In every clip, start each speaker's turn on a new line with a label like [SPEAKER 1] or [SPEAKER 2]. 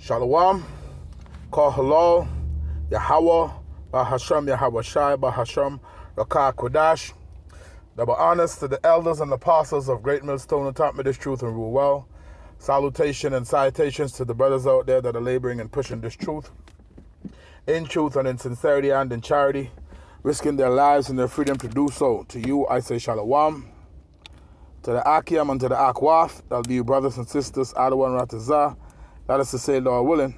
[SPEAKER 1] Shalom, Kol Halal, Yahweh, Bahasham Yahweh Shai, Bahasham Rakah Kodash. Double honors to the elders and apostles of Great Millstone who taught me this truth and rule well. Salutation and citations to the brothers out there that are laboring and pushing this truth in truth and in sincerity and in charity, risking their lives and their freedom to do so. To you, I say Shalom. To the Akim and to the Akwaf, that'll be you brothers and sisters, Adawan Ratazah. That is to say, Lord willing,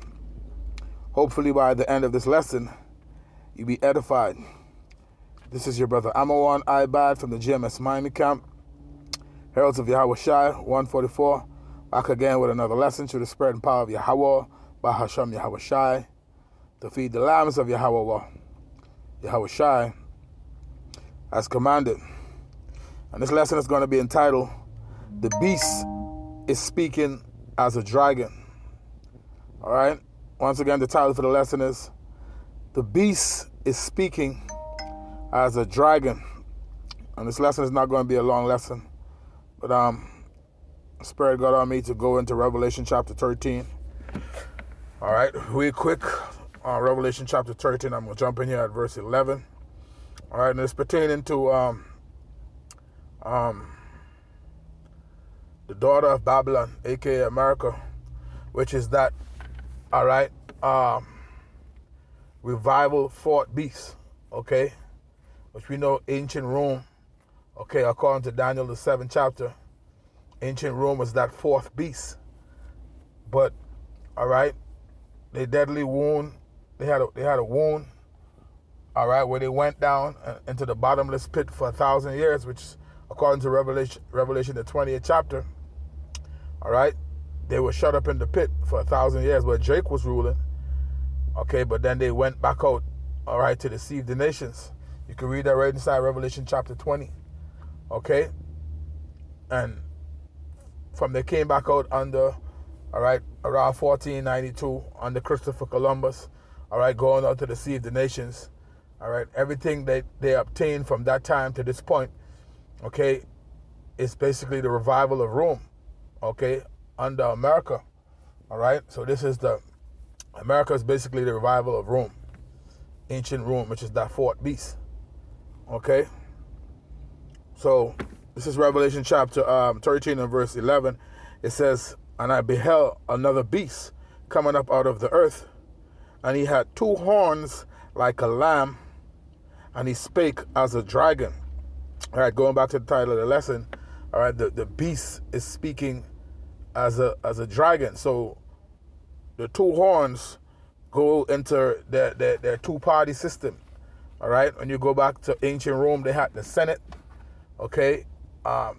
[SPEAKER 1] hopefully by the end of this lesson, you be edified. This is your brother Amawan Ibad from the GMS Miami camp, Heralds of Yahweh Shai, 144, back again with another lesson through the spirit and power of Yahweh, Bahasham Yahweh Shai, to feed the lambs of Yahweh Shai, as commanded. And this lesson is going to be entitled, The Beast is Speaking as a Dragon. All right? Once again, the title for the lesson is, The Beast is Speaking as a Dragon. And this lesson is not going to be a long lesson, but Spirit got on me to go into Revelation chapter 13. All right, real quick, on Revelation chapter 13, I'm going to jump in here at verse 11. All right, and it's pertaining to the daughter of Babylon, aka America, which is that, all right, revival fought beast, okay, which we know ancient Rome, okay, according to Daniel the 7th chapter, ancient Rome was that fourth beast. But, all right, they deadly wound, they had a wound, all right, where they went down into the bottomless pit for 1,000 years, which, according to Revelation the 20th chapter, all right, they were shut up in the pit for 1,000 years where Drake was ruling, okay, but then they went back out, all right, to deceive the nations. You can read that right inside Revelation chapter 20, okay, and from they came back out under, all right, around 1492 under Christopher Columbus, all right, going out to deceive the nations, all right, everything they obtained from that time to this point, okay, is basically the revival of Rome, okay, under America, all right? So this is America is basically the revival of Rome, ancient Rome, which is that fourth beast, okay? So this is Revelation chapter 13 and verse 11. It says, And I beheld another beast coming up out of the earth, and he had two horns like a lamb, and he spake as a dragon. All right, going back to the title of the lesson, all right, the beast is speaking as a dragon. So the two horns go into their two-party system. All right, when you go back to ancient Rome, they had the Senate. Okay,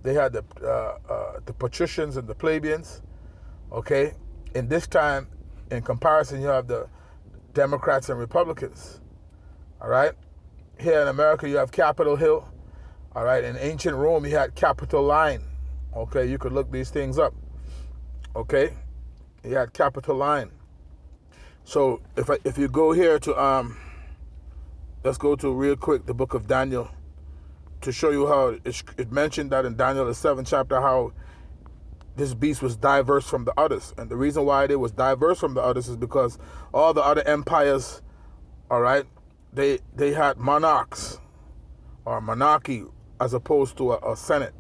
[SPEAKER 1] they had the patricians and the plebeians. Okay, in this time, in comparison, you have the Democrats and Republicans. All right, here in America, you have Capitol Hill. All right, in ancient Rome, you had Capitol Line. Okay, you could look these things up. Okay, you had Capitol Line. So if you go here to let's go to real quick the book of Daniel to show you how it mentioned that in Daniel the 7th chapter how this beast was diverse from the others, and the reason why it was diverse from the others is because all the other empires, all right, they had monarchs or monarchy as opposed to a senate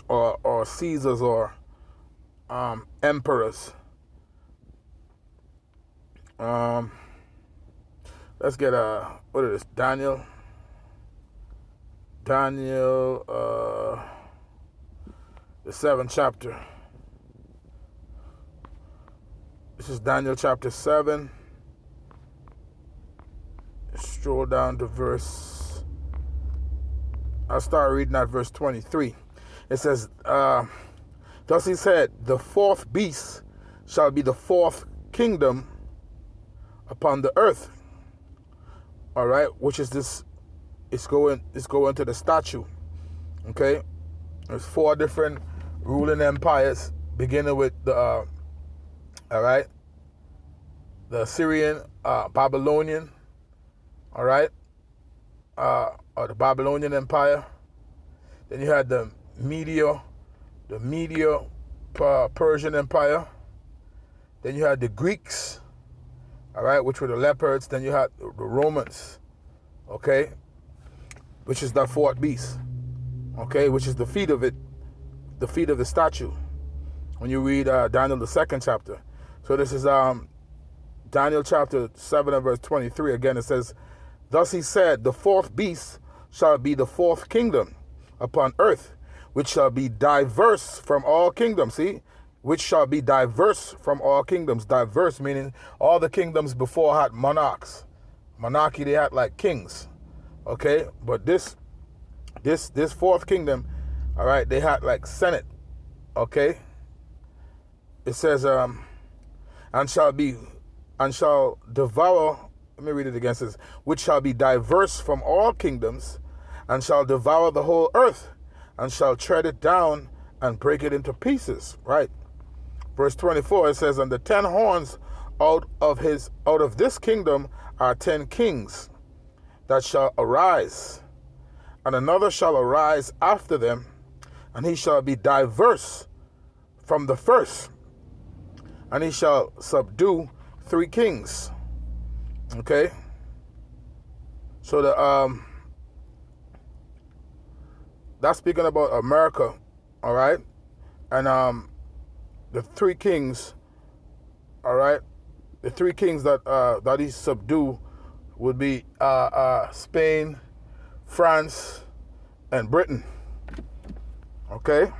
[SPEAKER 1] or Caesars or emperors. Let's get what is this? Daniel, the 7th chapter. This is Daniel chapter 7. Stroll down to I'll start reading at verse 23. It says, Thus he said, the fourth beast shall be the fourth kingdom upon the earth. All right, which is this, it's going to the statue. Okay, there's four different ruling empires, beginning with the, all right, the Assyrian, Babylonian, all right, or the Babylonian Empire. Then you had the Medio Persian Empire. Then you had the Greeks, all right, which were the leopards. Then you had the Romans, okay, which is that fourth beast, okay, which is the feet of it, the feet of the statue. When you read Daniel, the 2nd chapter. So this is Daniel chapter 7 and verse 23. Again, it says, thus he said, the fourth beast shall be the fourth kingdom upon earth, which shall be diverse from all kingdoms. See? Which shall be diverse from all kingdoms. Diverse meaning all the kingdoms before had monarchs. Monarchy, they had like kings. Okay? But this fourth kingdom, all right, they had like senate. Okay? It says, and shall devour, let me read it again, it says, which shall be diverse from all kingdoms, and shall devour the whole earth, and shall tread it down and break it into pieces. Right. Verse 24, it says, and the 10 horns out of this kingdom are 10 kings that shall arise, and another shall arise after them, and he shall be diverse from the first, and he shall subdue 3 kings. Okay? So that's speaking about America, all right? And the 3 kings, all right? The 3 kings that he subdue would be Spain, France, and Britain. Okay?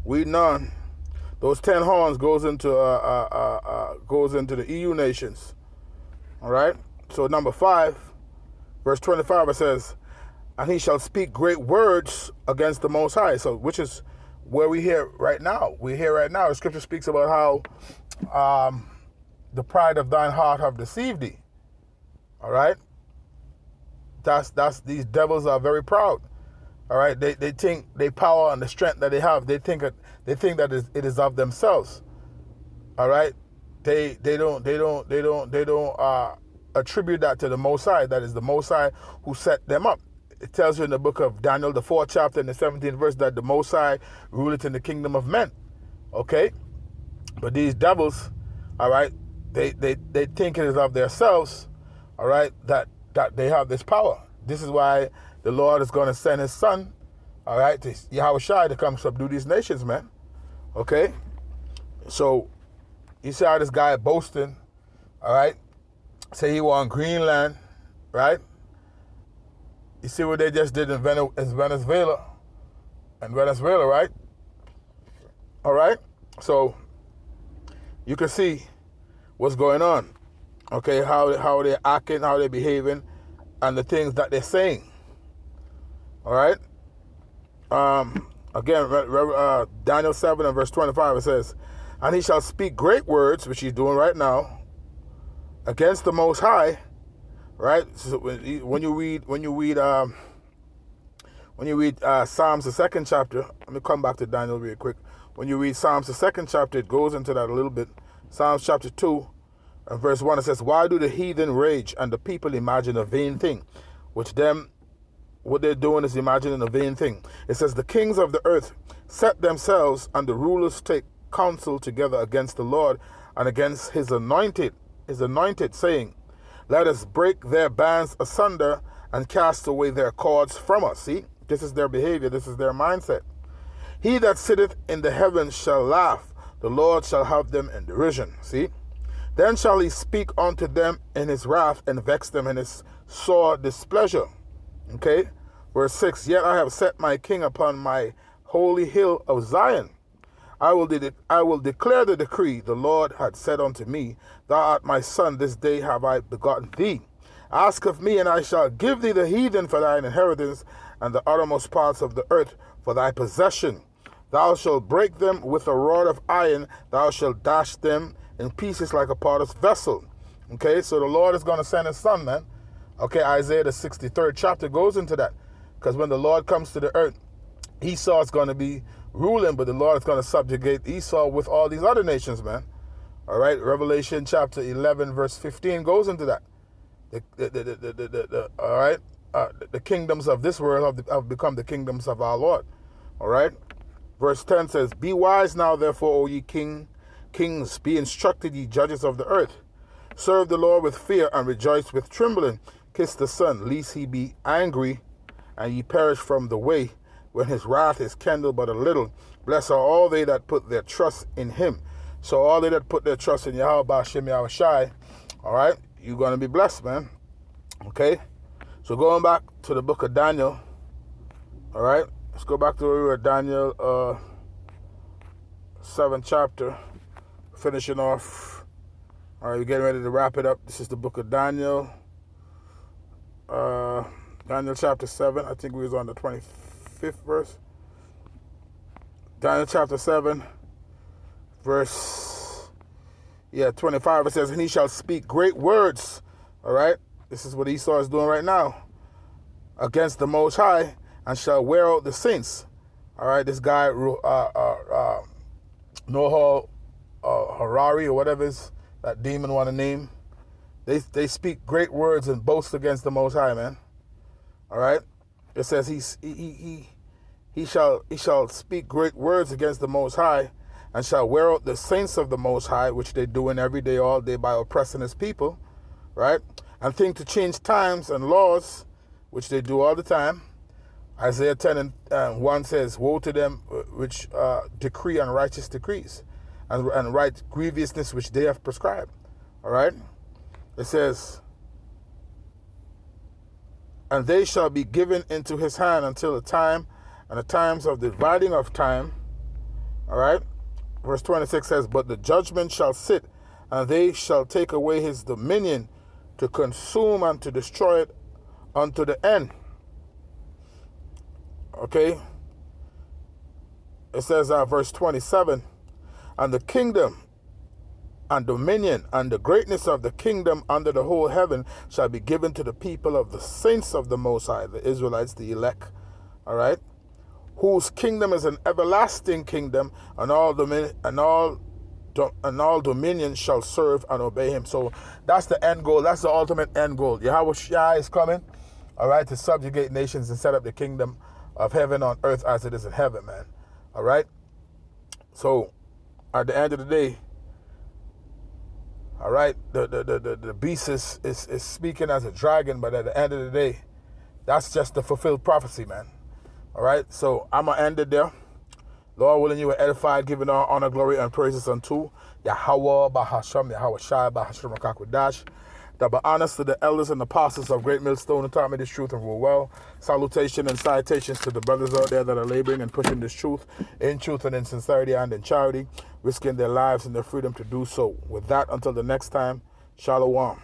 [SPEAKER 1] We none. Those 10 horns goes into the EU nations. All right. So number 5, verse 25, it says, and he shall speak great words against the Most High. So which is where we hear right now. We hear right now. The scripture speaks about how the pride of thine heart have deceived thee. All right. That's these devils are very proud. All right, they think they power and the strength that they have. They think that it is of themselves. All right, they don't attribute that to the Most High. That is the Most High who set them up. It tells you in the book of Daniel, the 4th chapter and the 17th verse, that the Most High ruleth in the kingdom of men. Okay, but these devils, all right, they think it is of themselves. All right, that they have this power. This is why the Lord is going to send his son, all right, to Yahushua to come subdue these nations, man. Okay? So, you see how this guy boasting, all right, say he won Greenland, right? You see what they just did in Venezuela, right? All right? So, you can see what's going on, okay, how they're acting, how they're behaving, and the things that they're saying. All right. Again, Daniel 7 and verse 25, it says, and he shall speak great words, which he's doing right now, against the Most High. Right. So when you read Psalms the 2nd chapter, let me come back to Daniel real quick. When you read Psalms the 2nd chapter, it goes into that a little bit. Psalms chapter 2 and verse 1, it says, why do the heathen rage and the people imagine a vain thing, what they're doing is imagining a vain thing. It says, the kings of the earth set themselves, and the rulers take counsel together against the Lord and against his anointed, saying, let us break their bands asunder and cast away their cords from us. See, this is their behavior. This is their mindset. He that sitteth in the heavens shall laugh. The Lord shall have them in derision. See, then shall he speak unto them in his wrath and vex them in his sore displeasure. Okay, verse 6, yet I have set my king upon my holy hill of Zion. I will declare the decree. The Lord had said unto me, thou art my son, this day have I begotten thee. Ask of me, and I shall give thee the heathen for thine inheritance, and the uttermost parts of the earth for thy possession. Thou shalt break them with a rod of iron, thou shalt dash them in pieces like a potter's vessel. Okay, so the Lord is going to send his son, man. Okay, Isaiah the 63rd chapter goes into that. Because when the Lord comes to the earth, Esau is going to be ruling, but the Lord is going to subjugate Esau with all these other nations, man. All right, Revelation chapter 11, verse 15 goes into that. All right, the kingdoms of this world have become the kingdoms of our Lord. All right. Verse 10 says, Be wise now, therefore, O ye kings, be instructed, ye judges of the earth. Serve the Lord with fear and rejoice with trembling. Kiss the Son, lest he be angry and ye perish from the way, when his wrath is kindled but a little. Blessed are all they that put their trust in him. So all they that put their trust in Yahweh B'Shem Yahweh Shai, all right, you're going to be blessed, man. Okay? So going back to the book of Daniel, all right, let's go back to where we were at Daniel 7th chapter, finishing off. All right, we're getting ready to wrap it up. This is the book of Daniel. Daniel chapter 7, I think we was on the 25th verse. Daniel chapter 7, verse 25, it says, And he shall speak great words, all right? This is what Esau is doing right now, against the Most High, and shall wear out the saints. All right, this guy, Noah Harari, or whatever is that demon want to name, they speak great words and boast against the Most High, man. All right, it says he shall speak great words against the Most High, and shall wear out the saints of the Most High, which they doing every day, all day, by oppressing his people, right? And think to change times and laws, which they do all the time. Isaiah 10 and 1 says, Woe to them which decree unrighteous decrees, and write grievousness which they have prescribed. All right? It says, And they shall be given into his hand until the time and the times of the dividing of time. All right? Verse 26 says, But the judgment shall sit, and they shall take away his dominion, to consume and to destroy it unto the end. Okay? It says, verse 27, And the kingdom and dominion and the greatness of the kingdom under the whole heaven shall be given to the people of the saints of the Most High, the Israelites, the elect. All right? Whose kingdom is an everlasting kingdom, and all dominion shall serve and obey him. So that's the end goal. That's the ultimate end goal. Yahweh Shai is coming, all right, to subjugate nations and set up the kingdom of heaven on earth as it is in heaven, man. All right? So at the end of the day, all right, the beast is speaking as a dragon, but at the end of the day, that's just the fulfilled prophecy, man. All right, so I'm going to end it there. Lord willing, you were edified, giving all honor, glory, and praises unto Yahweh Bahasham, Yahweh Shai Bahasham Rakakwadash. That be honest to the elders and apostles of Great Millstone who taught me this truth and rule well. Salutation and citations to the brothers out there that are laboring and pushing this truth in truth and in sincerity and in charity, risking their lives and their freedom to do so. With that, until the next time, Shalom.